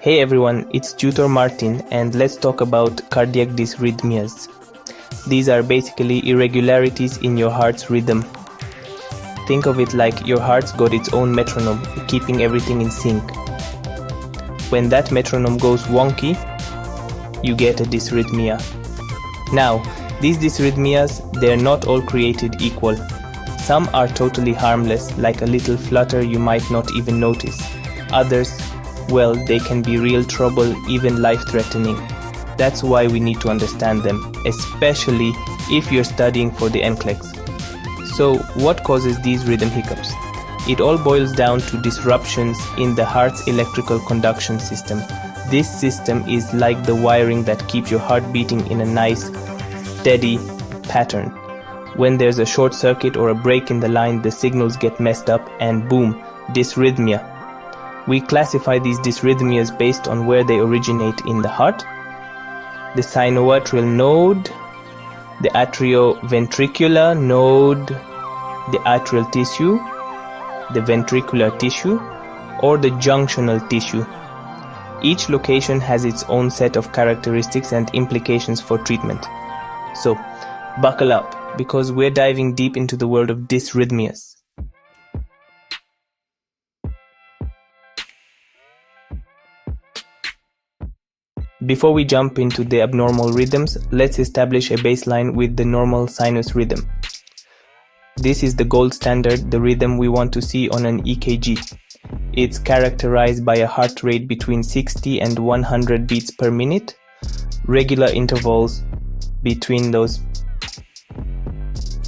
Hey everyone, it's Tutor Martin and let's talk about cardiac dysrhythmias. These are basically irregularities in your heart's rhythm. Think of it like your heart's got its own metronome, keeping everything in sync. When that metronome goes wonky, you get a dysrhythmia. Now, these dysrhythmias, they're not all created equal. Some are totally harmless, like a little flutter you might not even notice. Others, well, they can be real trouble, even life-threatening. That's why we need to understand them, especially if you're studying for the NCLEX. So, what causes these rhythm hiccups? It all boils down to disruptions in the heart's electrical conduction system. This system is like the wiring that keeps your heart beating in a nice, steady pattern. When there's a short circuit or a break in the line, the signals get messed up and boom, dysrhythmia. We classify these dysrhythmias based on where they originate in the heart: the sinoatrial node, the atrioventricular node, the atrial tissue, the ventricular tissue, or the junctional tissue. Each location has its own set of characteristics and implications for treatment. So, buckle up, because we're diving deep into the world of dysrhythmias. Before we jump into the abnormal rhythms, let's establish a baseline with the normal sinus rhythm. This is the gold standard, the rhythm we want to see on an EKG. It's characterized by a heart rate between 60 and 100 beats per minute, regular intervals between those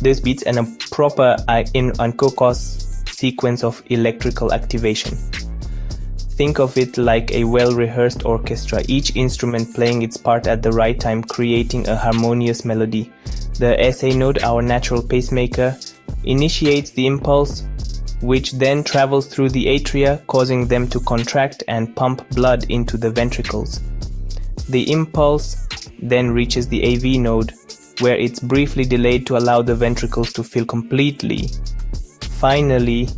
beats, and a proper unconscious sequence of electrical activation. Think of it like a well-rehearsed orchestra, each instrument playing its part at the right time, creating a harmonious melody. The SA node, our natural pacemaker, initiates the impulse, which then travels through the atria, causing them to contract and pump blood into the ventricles. The impulse then reaches the AV node, where it's briefly delayed to allow the ventricles to fill completely. Finally,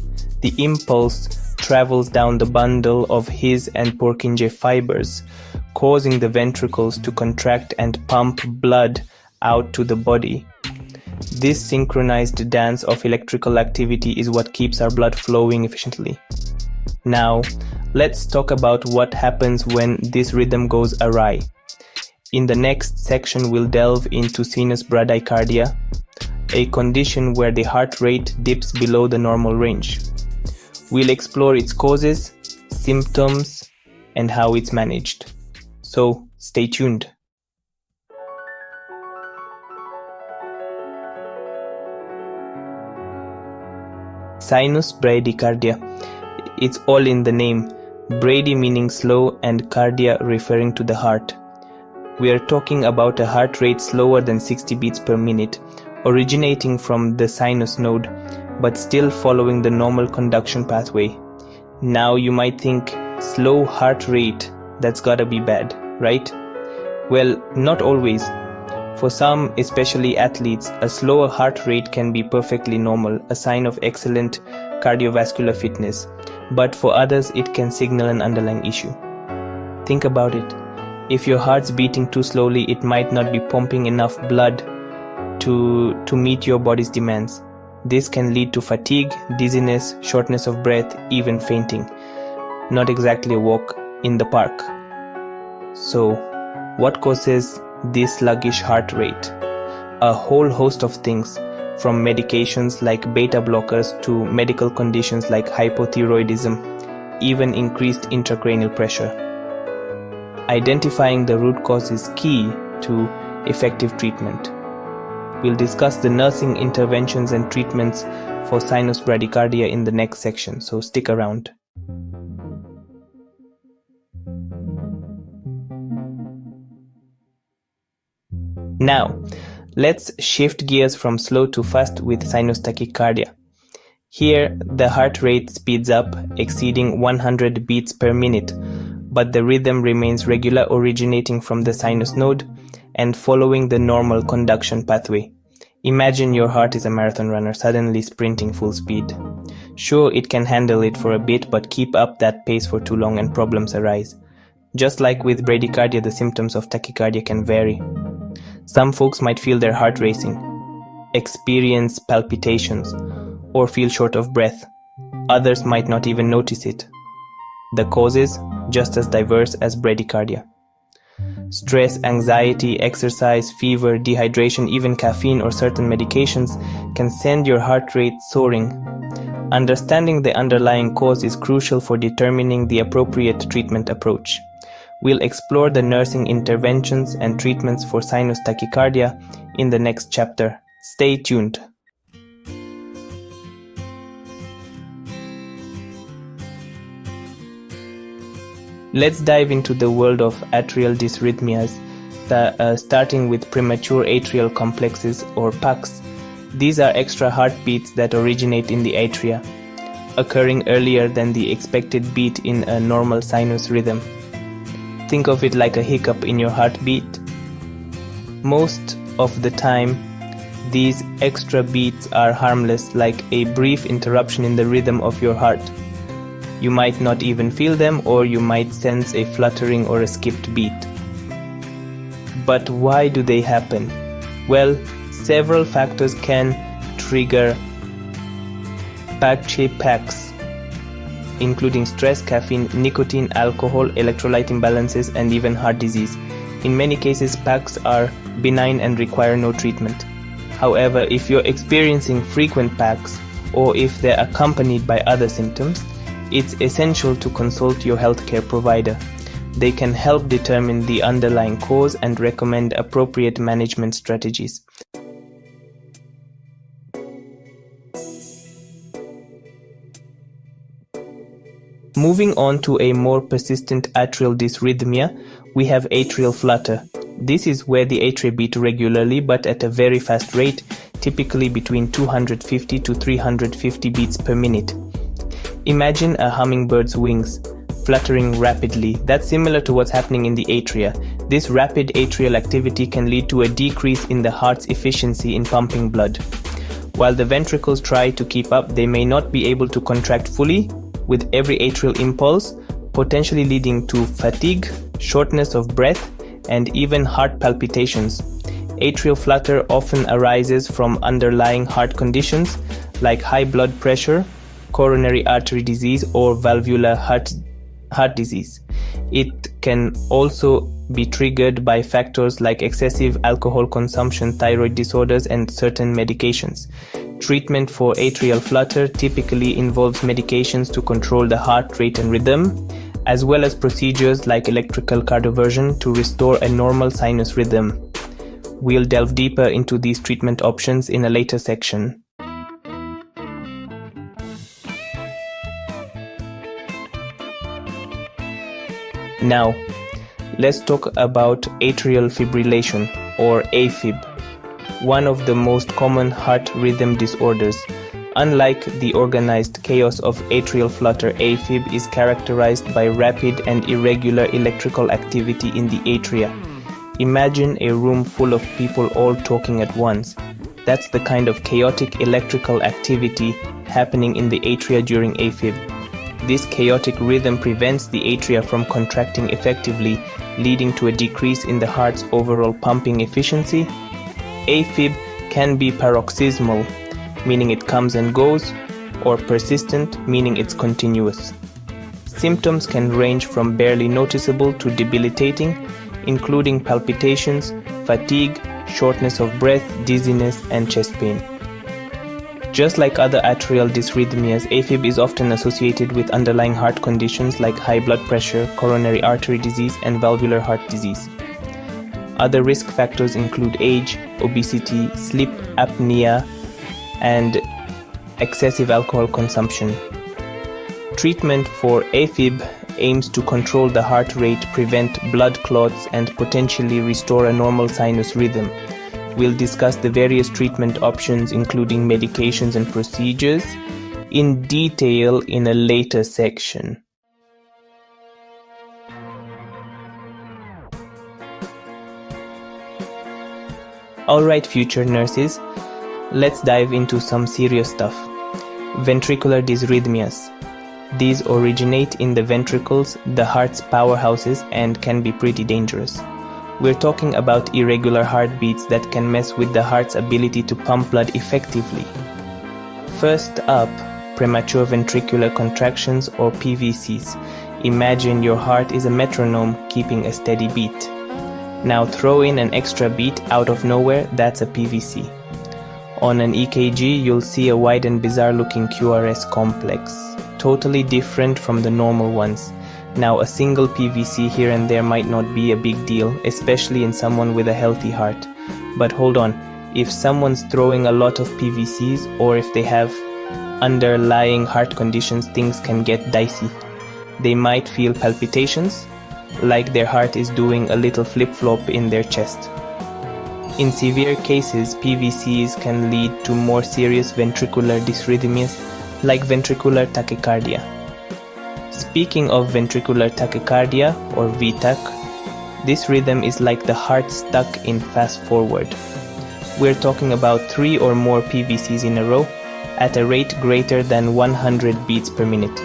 the impulse travels down the bundle of His and Purkinje fibers, causing the ventricles to contract and pump blood out to the body. This synchronized dance of electrical activity is what keeps our blood flowing efficiently. Now, let's talk about what happens when this rhythm goes awry. In the next section, we'll delve into sinus bradycardia, a condition where the heart rate dips below the normal range. We'll explore its causes, symptoms, and how it's managed. So, stay tuned. Sinus bradycardia. It's all in the name. Brady meaning slow and cardia referring to the heart. We are talking about a heart rate slower than 60 beats per minute, originating from the sinus node, but still following the normal conduction pathway. Now you might think, slow heart rate, that's gotta be bad, right? Well, not always. For some, especially athletes, a slower heart rate can be perfectly normal, a sign of excellent cardiovascular fitness. But for others, it can signal an underlying issue. Think about it. If your heart's beating too slowly, it might not be pumping enough blood to meet your body's demands. This can lead to fatigue, dizziness, shortness of breath, even fainting. Not exactly a walk in the park. So, what causes this sluggish heart rate? A whole host of things, from medications like beta blockers to medical conditions like hypothyroidism, even increased intracranial pressure. Identifying the root cause is key to effective treatment. We'll discuss the nursing interventions and treatments for sinus bradycardia in the next section, so stick around. Now, let's shift gears from slow to fast with sinus tachycardia. Here, the heart rate speeds up, exceeding 100 beats per minute, but the rhythm remains regular, originating from the sinus node and following the normal conduction pathway. Imagine your heart is a marathon runner suddenly sprinting full speed. Sure, it can handle it for a bit, but keep up that pace for too long and problems arise. Just like with bradycardia, the symptoms of tachycardia can vary. Some folks might feel their heart racing, experience palpitations, or feel short of breath. Others might not even notice it. The causes, just as diverse as bradycardia. Stress, anxiety, exercise, fever, dehydration, even caffeine or certain medications can send your heart rate soaring. Understanding the underlying cause is crucial for determining the appropriate treatment approach. We'll explore the nursing interventions and treatments for sinus tachycardia in the next chapter. Stay tuned. Let's dive into the world of atrial dysrhythmias, starting with premature atrial complexes or PACs. These are extra heartbeats that originate in the atria, occurring earlier than the expected beat in a normal sinus rhythm. Think of it like a hiccup in your heartbeat. Most of the time, these extra beats are harmless, like a brief interruption in the rhythm of your heart. You might not even feel them, or you might sense a fluttering or a skipped beat. But why do they happen? Well, several factors can trigger PACs, including stress, caffeine, nicotine, alcohol, electrolyte imbalances, and even heart disease. In many cases, PACs are benign and require no treatment. However, if you're experiencing frequent PACs, or if they're accompanied by other symptoms, it's essential to consult your healthcare provider. They can help determine the underlying cause and recommend appropriate management strategies. Moving on to a more persistent atrial dysrhythmia, we have atrial flutter. This is where the atria beat regularly but at a very fast rate, typically between 250 to 350 beats per minute. Imagine a hummingbird's wings fluttering rapidly. That's similar to what's happening in the atria. This rapid atrial activity can lead to a decrease in the heart's efficiency in pumping blood. While the ventricles try to keep up, they may not be able to contract fully with every atrial impulse, potentially leading to fatigue, shortness of breath, and even heart palpitations. Atrial flutter often arises from underlying heart conditions like high blood pressure, coronary artery disease, or valvular heart disease. It can also be triggered by factors like excessive alcohol consumption, thyroid disorders, and certain medications. Treatment for atrial flutter typically involves medications to control the heart rate and rhythm, as well as procedures like electrical cardioversion to restore a normal sinus rhythm. We'll delve deeper into these treatment options in a later section. Now, let's talk about atrial fibrillation, or AFib, one of the most common heart rhythm disorders. Unlike the organized chaos of atrial flutter, AFib is characterized by rapid and irregular electrical activity in the atria. Imagine a room full of people all talking at once. That's the kind of chaotic electrical activity happening in the atria during AFib. This chaotic rhythm prevents the atria from contracting effectively, leading to a decrease in the heart's overall pumping efficiency. AFib can be paroxysmal, meaning it comes and goes, or persistent, meaning it's continuous. Symptoms can range from barely noticeable to debilitating, including palpitations, fatigue, shortness of breath, dizziness, and chest pain. Just like other atrial dysrhythmias, AFib is often associated with underlying heart conditions like high blood pressure, coronary artery disease, and valvular heart disease. Other risk factors include age, obesity, sleep apnea, and excessive alcohol consumption. Treatment for AFib aims to control the heart rate, prevent blood clots, and potentially restore a normal sinus rhythm. We'll discuss the various treatment options, including medications and procedures, in detail in a later section. Alright, future nurses, let's dive into some serious stuff. Ventricular dysrhythmias. These originate in the ventricles, the heart's powerhouses, and can be pretty dangerous. We're talking about irregular heartbeats that can mess with the heart's ability to pump blood effectively. First up, premature ventricular contractions or PVCs. Imagine your heart is a metronome keeping a steady beat. Now throw in an extra beat out of nowhere, that's a PVC. On an EKG, you'll see a wide and bizarre-looking QRS complex, totally different from the normal ones. Now, a single PVC here and there might not be a big deal, especially in someone with a healthy heart. But hold on, if someone's throwing a lot of PVCs, or if they have underlying heart conditions, things can get dicey. They might feel palpitations, like their heart is doing a little flip-flop in their chest. In severe cases, PVCs can lead to more serious ventricular dysrhythmias, like ventricular tachycardia. Speaking of ventricular tachycardia, or VTach, this rhythm is like the heart stuck in fast forward. We're talking about 3 or more PVCs in a row, at a rate greater than 100 beats per minute.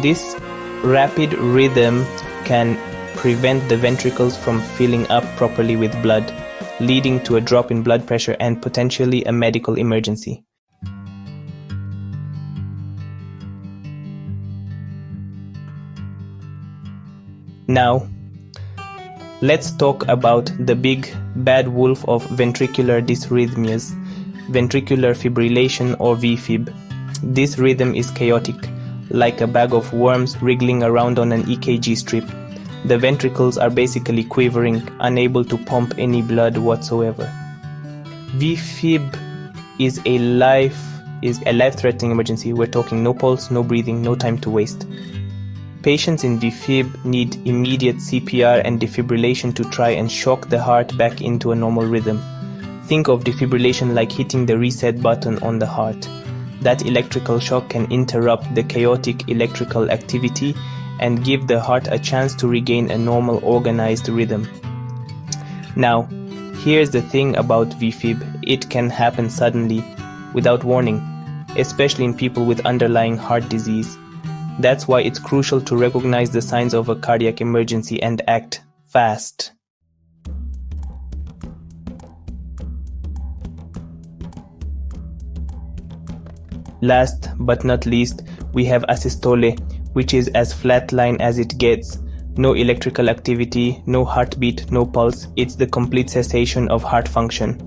This rapid rhythm can prevent the ventricles from filling up properly with blood, leading to a drop in blood pressure and potentially a medical emergency. Now, let's talk about the big bad wolf of ventricular dysrhythmias, ventricular fibrillation or VFib. This rhythm is chaotic, like a bag of worms wriggling around on an EKG strip. The ventricles are basically quivering, unable to pump any blood whatsoever. VFib is a life-threatening emergency. We're talking no pulse, no breathing, no time to waste. Patients in VFib need immediate CPR and defibrillation to try and shock the heart back into a normal rhythm. Think of defibrillation like hitting the reset button on the heart. That electrical shock can interrupt the chaotic electrical activity and give the heart a chance to regain a normal organized rhythm. Now, here's the thing about VFib. It can happen suddenly, without warning, especially in people with underlying heart disease. That's why it's crucial to recognize the signs of a cardiac emergency and act fast. Last but not least, we have asystole, which is as flatline as it gets. No electrical activity, no heartbeat, no pulse. It's the complete cessation of heart function.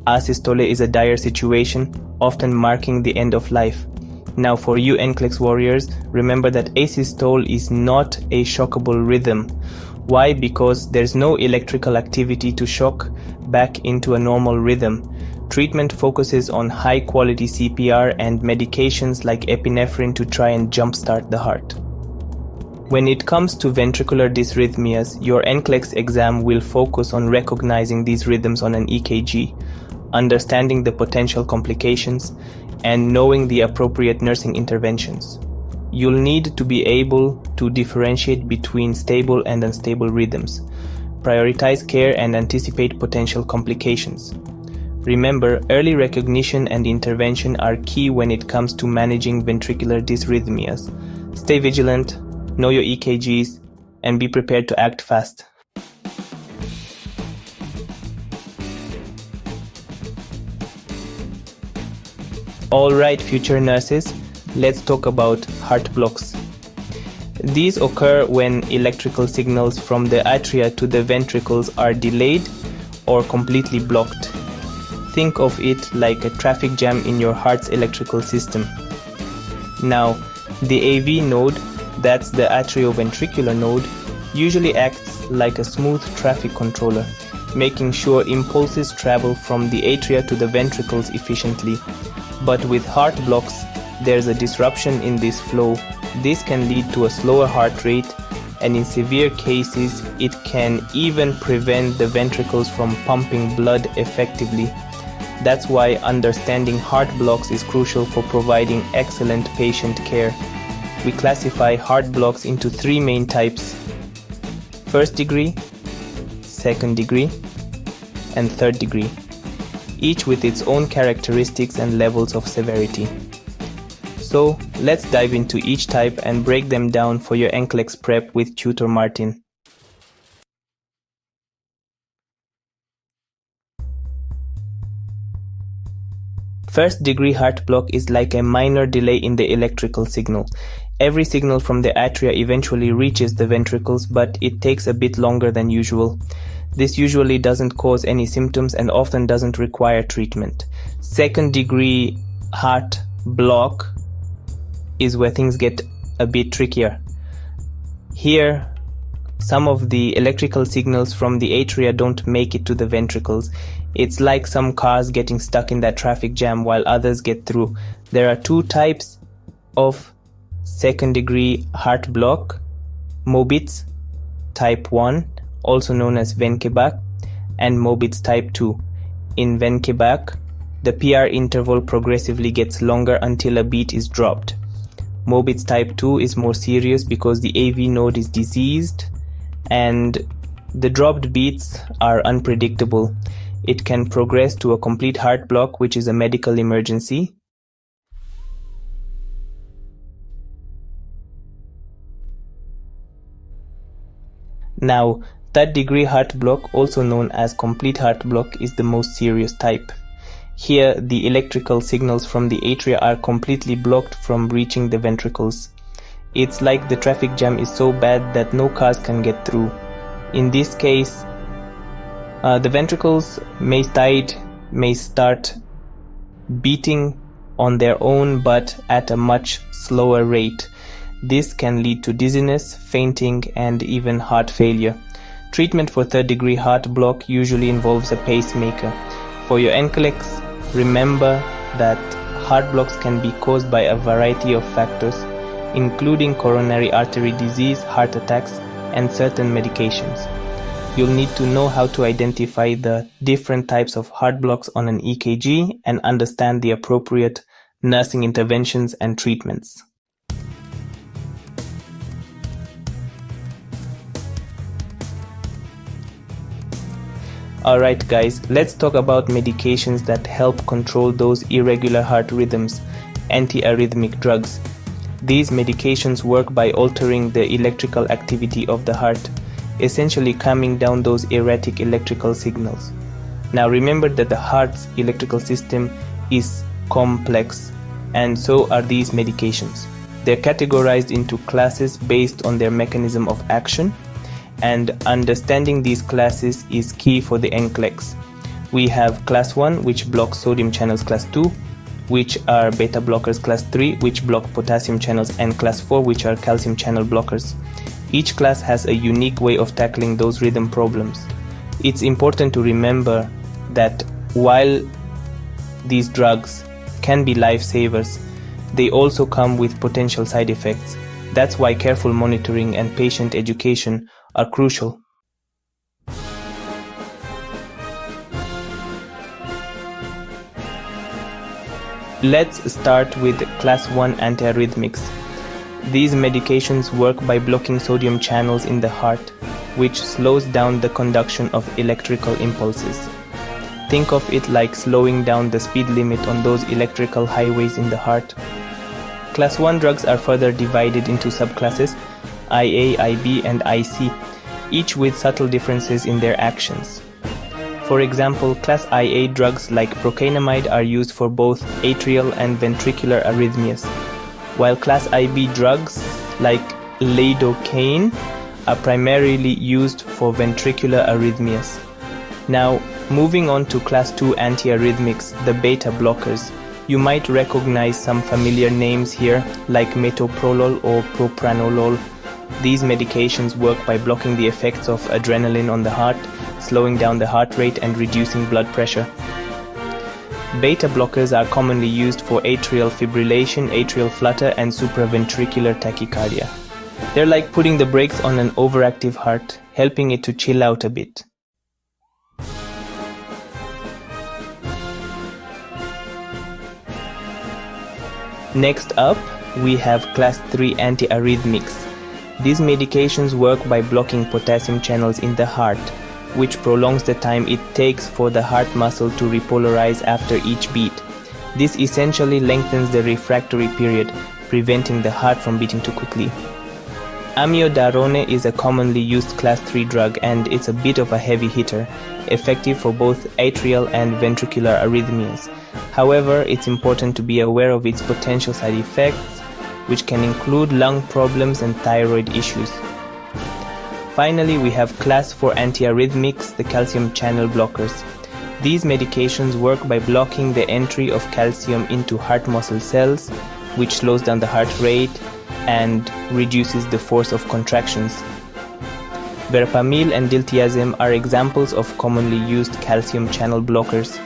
Asystole is a dire situation, often marking the end of life. Now for you NCLEX warriors, remember that asystole is not a shockable rhythm. Why? Because there's no electrical activity to shock back into a normal rhythm. Treatment focuses on high-quality CPR and medications like epinephrine to try and jumpstart the heart. When it comes to ventricular dysrhythmias, your NCLEX exam will focus on recognizing these rhythms on an EKG, understanding the potential complications, and knowing the appropriate nursing interventions. You'll need to be able to differentiate between stable and unstable rhythms, prioritize care, and anticipate potential complications. Remember, early recognition and intervention are key when it comes to managing ventricular dysrhythmias. Stay vigilant, know your EKGs, and be prepared to act fast. Alright, future nurses, let's talk about heart blocks. These occur when electrical signals from the atria to the ventricles are delayed or completely blocked. Think of it like a traffic jam in your heart's electrical system. Now, the AV node, that's the atrioventricular node, usually acts like a smooth traffic controller, making sure impulses travel from the atria to the ventricles efficiently. But with heart blocks, there's a disruption in this flow. This can lead to a slower heart rate, and in severe cases, it can even prevent the ventricles from pumping blood effectively. That's why understanding heart blocks is crucial for providing excellent patient care. We classify heart blocks into 3 main types: first degree, second degree, and third degree, each with its own characteristics and levels of severity. So let's dive into each type and break them down for your NCLEX prep with Tutor Martin. First degree heart block is like a minor delay in the electrical signal. Every signal from the atria eventually reaches the ventricles, but it takes a bit longer than usual. This usually doesn't cause any symptoms and often doesn't require treatment. Second degree heart block is where things get a bit trickier. Here, some of the electrical signals from the atria don't make it to the ventricles. It's like some cars getting stuck in that traffic jam while others get through. There are two types of second degree heart block: Mobitz type 1, also known as Venkebach, and Mobitz type 2. In Venkebach, the PR interval progressively gets longer until a beat is dropped. Mobitz type 2 is more serious because the AV node is diseased and the dropped beats are unpredictable. It can progress to a complete heart block, which is a medical emergency. Now, third degree heart block, also known as complete heart block, is the most serious type. Here, the electrical signals from the atria are completely blocked from reaching the ventricles. It's like the traffic jam is so bad that no cars can get through. In this case, the ventricles may start beating on their own, but at a much slower rate. This can lead to dizziness, fainting, and even heart failure. Treatment for third degree heart block usually involves a pacemaker. For your NCLEX, remember that heart blocks can be caused by a variety of factors, including coronary artery disease, heart attacks, and certain medications. You'll need to know how to identify the different types of heart blocks on an EKG and understand the appropriate nursing interventions and treatments. Alright guys, let's talk about medications that help control those irregular heart rhythms, antiarrhythmic drugs. These medications work by altering the electrical activity of the heart, essentially calming down those erratic electrical signals. Now remember that the heart's electrical system is complex, and so are these medications. They're categorized into classes based on their mechanism of action, and understanding these classes is key for the NCLEX. We have class 1, which blocks sodium channels, class 2, which are beta blockers, class 3, which block potassium channels, and class 4, which are calcium channel blockers. Each class has a unique way of tackling those rhythm problems. It's important to remember that while these drugs can be lifesavers, they also come with potential side effects. That's why careful monitoring and patient education are crucial. Let's start with class 1 antiarrhythmics. These medications work by blocking sodium channels in the heart, which slows down the conduction of electrical impulses. Think of it like slowing down the speed limit on those electrical highways in the heart. Class 1 drugs are further divided into subclasses IA, IB, and IC, each with subtle differences in their actions. For example, class IA drugs like procainamide are used for both atrial and ventricular arrhythmias, while class IB drugs like lidocaine are primarily used for ventricular arrhythmias. Now, moving on to class 2 antiarrhythmics, the beta blockers. You might recognize some familiar names here like metoprolol or propranolol. These medications work by blocking the effects of adrenaline on the heart, slowing down the heart rate and reducing blood pressure. Beta blockers are commonly used for atrial fibrillation, atrial flutter, and supraventricular tachycardia. They're like putting the brakes on an overactive heart, helping it to chill out a bit. Next up, we have class 3 antiarrhythmics. These medications work by blocking potassium channels in the heart, which prolongs the time it takes for the heart muscle to repolarize after each beat. This essentially lengthens the refractory period, preventing the heart from beating too quickly. Amiodarone is a commonly used class 3 drug and it's a bit of a heavy hitter, effective for both atrial and ventricular arrhythmias. However, it's important to be aware of its potential side effects, which can include lung problems and thyroid issues. Finally, we have class 4 antiarrhythmics, the calcium channel blockers. These medications work by blocking the entry of calcium into heart muscle cells, which slows down the heart rate and reduces the force of contractions. Verapamil and diltiazem are examples of commonly used calcium channel blockers.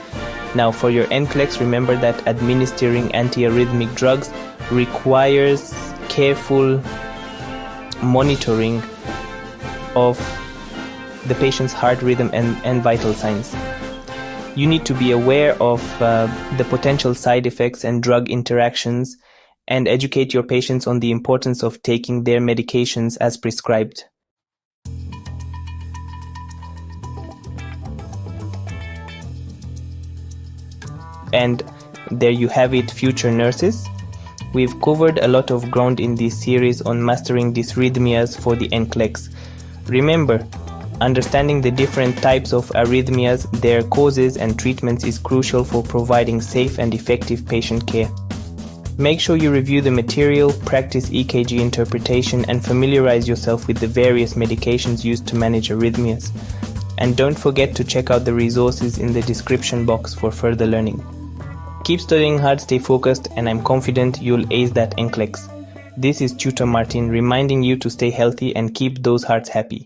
Now, for your NCLEX, remember that administering antiarrhythmic drugs requires careful monitoring of the patient's heart rhythm and vital signs. You need to be aware of the potential side effects and drug interactions and educate your patients on the importance of taking their medications as prescribed. And there you have it, future nurses. We've covered a lot of ground in this series on mastering dysrhythmias for the NCLEX. Remember, understanding the different types of arrhythmias, their causes and treatments is crucial for providing safe and effective patient care. Make sure you review the material, practice EKG interpretation, and familiarize yourself with the various medications used to manage arrhythmias. And don't forget to check out the resources in the description box for further learning. Keep studying hard, stay focused, and I'm confident you'll ace that NCLEX. This is Tutor Martin reminding you to stay healthy and keep those hearts happy.